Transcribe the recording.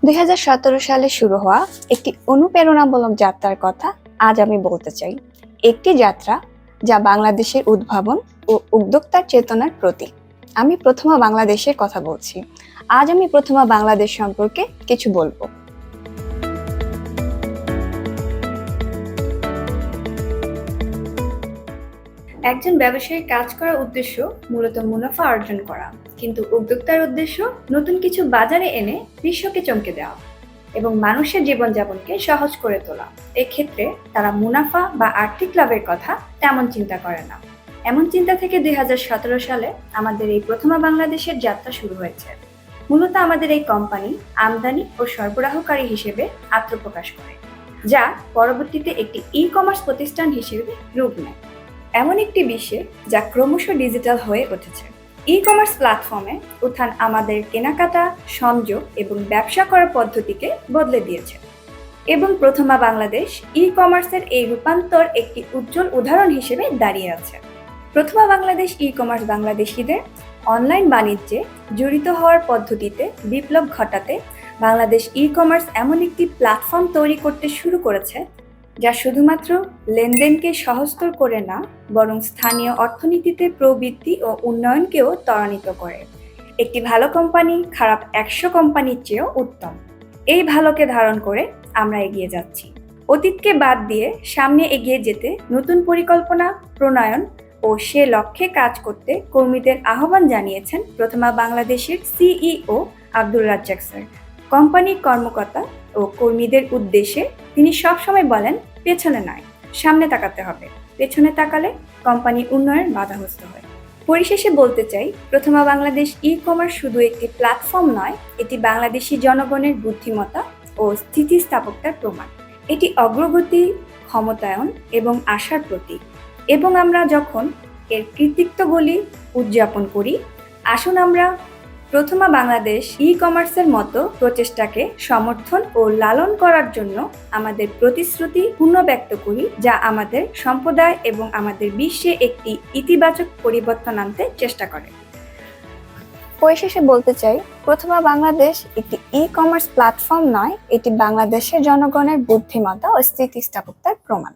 2017 সালে শুরু হওয়া একটি অনুপ্রেরণামূলক যাত্রার কথা আজ আমি বলতে চাই। একটি যাত্রা যা বাংলাদেশের উদ্ভাবন ও উদ্যোক্তার চেতনার প্রতীক। আমি প্রথমা বাংলাদেশের কথা বলছি। আজ আমি প্রথমা বাংলাদেশ সম্পর্কে কিছু বলবো। একজন ব্যবসায়ীর কাজ করার উদ্দেশ্য মূলত মুনাফা অর্জন করা, কিন্তু উদ্যোক্তার উদ্দেশ্য নতুন কিছু বাজারে এনে বিশ্বকে চমকে দেওয়া এবং মানুষের জীবনযাপনকে সহজ করে তোলা। এক্ষেত্রে তারা মুনাফা বা আর্থিক লাভের কথা তেমন চিন্তা করে না। এমন চিন্তা থেকে 2017 সালে আমাদের এই প্রথমা বাংলাদেশের যাত্রা শুরু হয়েছে। মূলত আমাদের এই কোম্পানি আমদানি ও সরবরাহকারী হিসেবে আত্মপ্রকাশ করে, যা পরবর্তীতে একটি ই-কমার্স প্রতিষ্ঠান হিসেবে রূপ নেয়। এমন একটি বিশ্বে যা ক্রমশ ডিজিটাল হয়ে উঠেছে। ই-কমার্স প্ল্যাটফর্মে উত্থান আমাদের কেনাকাটা, সংযোগ এবং ব্যবসা করার পদ্ধতিকে বদলে দিয়েছে এবং প্রথমা বাংলাদেশ ই-কমার্সের এই রূপান্তর একটি উজ্জ্বল উদাহরণ হিসেবে দাঁড়িয়ে আছে। প্রথমা বাংলাদেশ ই-কমার্স বাংলাদেশিদের অনলাইন বাণিজ্যে জড়িত হওয়ার পদ্ধতিতে বিপ্লব ঘটাতে বাংলাদেশ ই-কমার্স এমন একটি প্ল্যাটফর্ম তৈরি করতে শুরু করেছে যা শুধুমাত্র লেনদেনকে সহজতর করে না, বরং স্থানীয় অর্থনীতিতে প্রবৃদ্ধি ও উন্নয়নকেও ত্বরান্বিত করে। একটি ভালো কোম্পানি খারাপ 100 কোম্পানির চেয়েও উত্তম। এই ভালোকে ধারণ করে আমরা এগিয়ে যাচ্ছি। অতীতকে বাদ দিয়ে সামনে এগিয়ে যেতে নতুন পরিকল্পনা প্রণয়ন ও সে লক্ষ্যে কাজ করতে কর্মীদের আহ্বান জানিয়েছেন প্রথমা বাংলাদেশের সিইও আব্দুর রাজ্জাক স্যার। কোম্পানির কর্মকর্তা ও কর্মীদের উদ্দেশ্যে তিনি সবসময় বলেন, পেছনে নয়, সামনে তাকাতে হবে। পেছনে তাকালে কোম্পানি উন্নয়ন বাধাগ্রস্ত হয়। পরিশেষে বলতে চাই, প্রথমা বাংলাদেশ ই-কমার্স শুধু একটি প্ল্যাটফর্ম নয়, এটি বাংলাদেশি জনগণের বুদ্ধিমত্তা ও স্থিতিস্থাপকতার প্রমাণ। এটি অগ্রগতি, ক্ষমতায়ন এবং আশার প্রতীক। এবং আমরা যখন এর কৃতিত্বগুলি উদযাপন করি, আসুন আমরা প্রথমা বাংলাদেশ ই-কমার্সের মতো প্রচেষ্টাকে সমর্থন ও লালন করার জন্য আমাদের প্রতিশ্রুতি পুনর্ব্যক্ত করি, যা আমাদের সম্প্রদায় এবং আমাদের বিশ্বে একটি ইতিবাচক পরিবর্তন আনতে চেষ্টা করে। পরিশেষে বলতে চাই, প্রথমা বাংলাদেশ একটি ই-কমার্স প্ল্যাটফর্ম নয়, এটি বাংলাদেশের জনগণের বুদ্ধিমত্তা ও স্থিতিস্থাপকতার প্রমাণ।